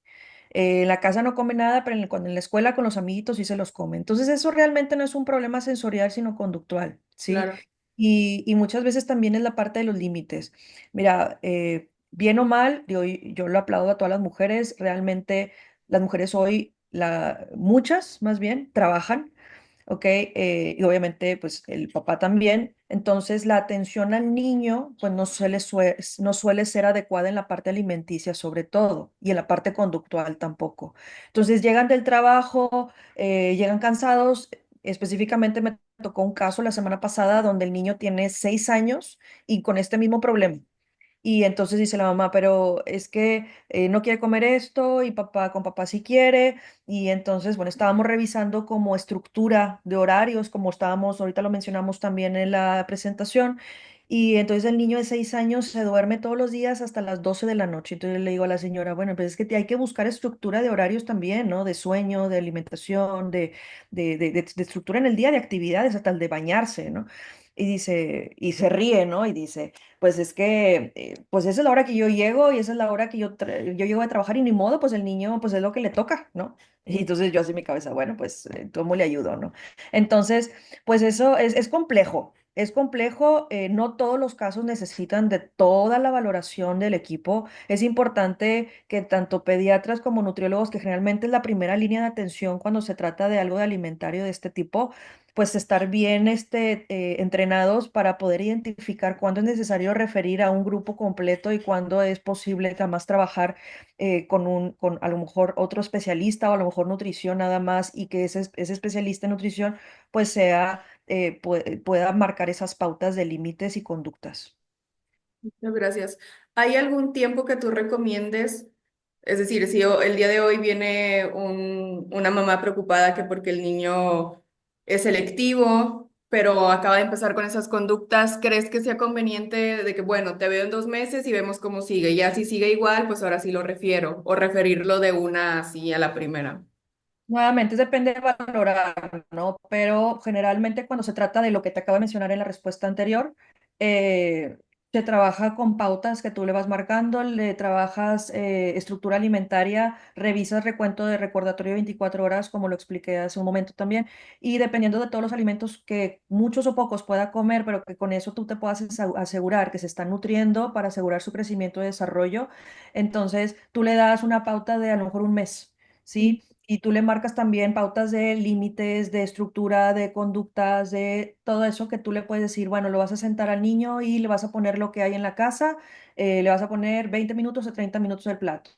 En la casa no come nada, pero cuando en la escuela con los amiguitos sí se los come. Entonces eso realmente no es un problema sensorial, sino conductual, ¿sí? Claro. Y muchas veces también es la parte de los límites. Mira, bien o mal, yo lo aplaudo a todas las mujeres. Realmente las mujeres hoy, muchas más bien, trabajan. ¿Ok? Y obviamente, pues el papá también. Entonces, la atención al niño, pues no suele ser adecuada en la parte alimenticia, sobre todo, y en la parte conductual tampoco. Entonces, llegan del trabajo, llegan cansados. Específicamente me tocó un caso la semana pasada donde el niño tiene 6 años y con este mismo problema. Y entonces dice la mamá, pero es que no quiere comer esto y papá con papá sí quiere. Y entonces, bueno, estábamos revisando como estructura de horarios, como estábamos, ahorita lo mencionamos también en la presentación. Y entonces el niño de 6 años se duerme todos los días hasta las 12 de la noche. Entonces le digo a la señora, bueno, pues es que hay que buscar estructura de horarios también, ¿no? De sueño, de alimentación, de estructura en el día, de actividades, hasta el de bañarse, ¿no? Y dice, y se ríe, ¿no? Y dice, pues es que, pues esa es la hora que yo llego y esa es la hora que yo llego a trabajar y ni modo, pues el niño, pues es lo que le toca, ¿no? Y entonces yo así en mi cabeza, bueno, pues, ¿cómo le ayudo, no? Entonces, pues eso es complejo, no todos los casos necesitan de toda la valoración del equipo. Es importante que tanto pediatras como nutriólogos, que generalmente es la primera línea de atención cuando se trata de algo de alimentario de este tipo, pues estar bien entrenados para poder identificar cuándo es necesario referir a un grupo completo y cuándo es posible además trabajar con a lo mejor otro especialista o a lo mejor nutrición nada más y que ese especialista en nutrición pues pueda marcar esas pautas de límites y conductas. Muchas gracias. ¿Hay algún tiempo que tú recomiendes? Es decir, si el día de hoy viene una mamá preocupada que porque el niño es selectivo, pero acaba de empezar con esas conductas, ¿crees que sea conveniente de que, bueno, te veo en 2 meses y vemos cómo sigue? Ya si sigue igual, pues ahora sí lo refiero, o referirlo de una así a la primera. Nuevamente, depende de valorar, ¿no? Pero generalmente cuando se trata de lo que te acabo de mencionar en la respuesta anterior, eh, se trabaja con pautas que tú le vas marcando, le trabajas estructura alimentaria, revisas recuento de recordatorio 24 horas, como lo expliqué hace un momento también, y dependiendo de todos los alimentos que muchos o pocos pueda comer, pero que con eso tú te puedas asegurar que se están nutriendo para asegurar su crecimiento y desarrollo, entonces tú le das una pauta de a lo mejor un mes. ¿Sí? Y tú le marcas también pautas de límites, de estructura, de conductas, de todo eso que tú le puedes decir, bueno, lo vas a sentar al niño y le vas a poner lo que hay en la casa, le vas a poner 20 minutos o 30 minutos del plato.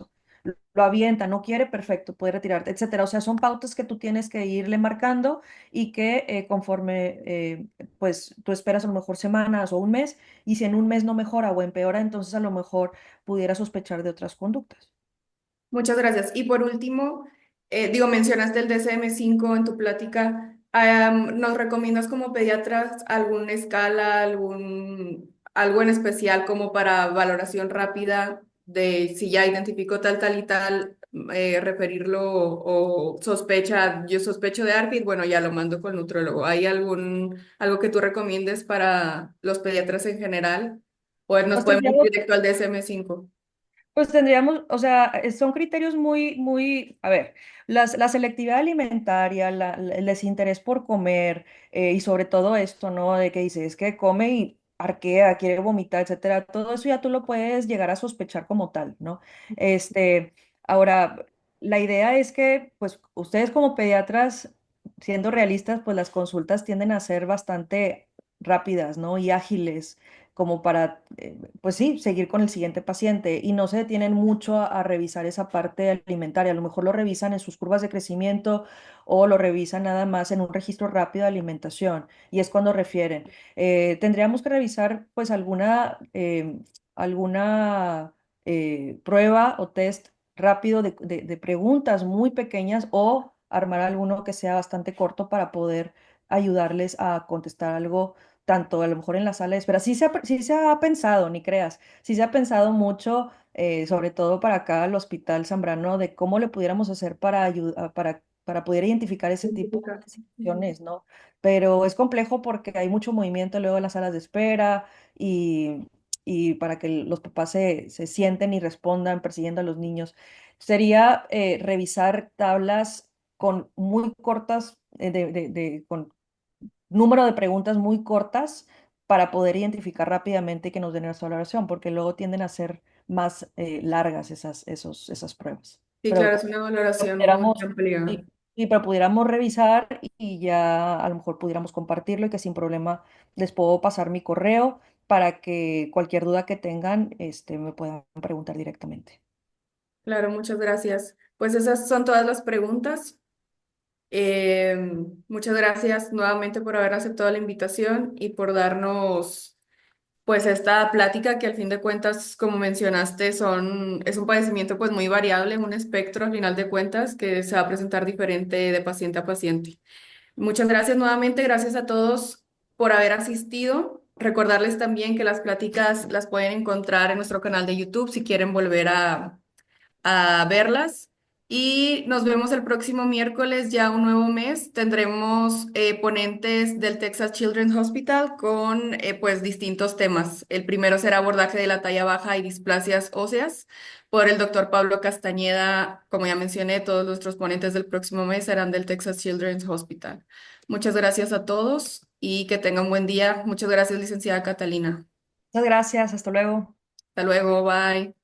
Lo avienta, no quiere, perfecto, puede retirarte, etcétera. O sea, son pautas que tú tienes que irle marcando y que conforme, pues tú esperas a lo mejor semanas o un mes, y si en un mes no mejora o empeora, entonces a lo mejor pudiera sospechar de otras conductas. Muchas gracias. Y por último, digo, mencionaste el DSM-5 en tu plática. ¿Nos recomiendas como pediatras alguna escala, algo en especial como para valoración rápida de si ya identificó tal, tal y tal, referirlo o sospecha, yo sospecho de ARFID, bueno, ya lo mando con el nutrólogo. ¿Hay algo que tú recomiendes para los pediatras en general? ¿O nos ¿Has tenido podemos ir directo al DSM-5? Pues tendríamos, o sea, son criterios muy, a ver, la selectividad alimentaria, el desinterés por comer y sobre todo esto, ¿no? De que dice, es que come y arquea, quiere vomitar, etcétera. Todo eso ya tú lo puedes llegar a sospechar como tal, ¿no? Este, ahora, la idea es que, pues, ustedes como pediatras, siendo realistas, pues las consultas tienden a ser bastante rápidas, ¿no? Y ágiles como para, pues sí, seguir con el siguiente paciente y no se detienen mucho a revisar esa parte alimentaria. A lo mejor lo revisan en sus curvas de crecimiento o lo revisan nada más en un registro rápido de alimentación y es cuando refieren. Tendríamos que revisar pues alguna prueba o test rápido de preguntas muy pequeñas o armar alguno que sea bastante corto para poder ayudarles a contestar algo tanto a lo mejor en la sala de espera. Sí se ha pensado, ni creas, sí se ha pensado mucho, sobre todo para acá al Hospital Zambrano, de cómo le pudiéramos hacer para ayudar, para poder identificar ese tipo Identificar. de Ujú. situaciones, ¿no? Pero es complejo porque hay mucho movimiento luego en las salas de espera y, y para que los papás se sienten y respondan persiguiendo a los niños. Sería revisar tablas con muy cortas, con número de preguntas muy cortas para poder identificar rápidamente y que nos den nuestra valoración, porque luego tienden a ser más largas esas pruebas. Sí, Pero claro, es una valoración muy pudiéramos, amplia. sí, sí, pero pudiéramos revisar y ya a lo mejor pudiéramos compartirlo y que sin problema les puedo pasar mi correo para que cualquier duda que tengan, me puedan preguntar directamente. Claro, muchas gracias. Pues esas son todas las preguntas. Muchas gracias nuevamente por haber aceptado la invitación y por darnos pues esta plática que al fin de cuentas, como mencionaste, es un padecimiento pues muy variable, un espectro al final de cuentas que se va a presentar diferente de paciente a paciente. Muchas gracias nuevamente, gracias a todos por haber asistido. Recordarles también que las pláticas las pueden encontrar en nuestro canal de YouTube si quieren volver a verlas. Y nos vemos el próximo miércoles, ya un nuevo mes. Tendremos ponentes del Texas Children's Hospital con pues distintos temas. El primero será abordaje de la talla baja y displasias óseas por el doctor Pablo Castañeda. Como ya mencioné, todos nuestros ponentes del próximo mes serán del Texas Children's Hospital. Muchas gracias a todos y que tengan un buen día. Muchas gracias, licenciada Catalina. Muchas gracias, hasta luego. Hasta luego, bye.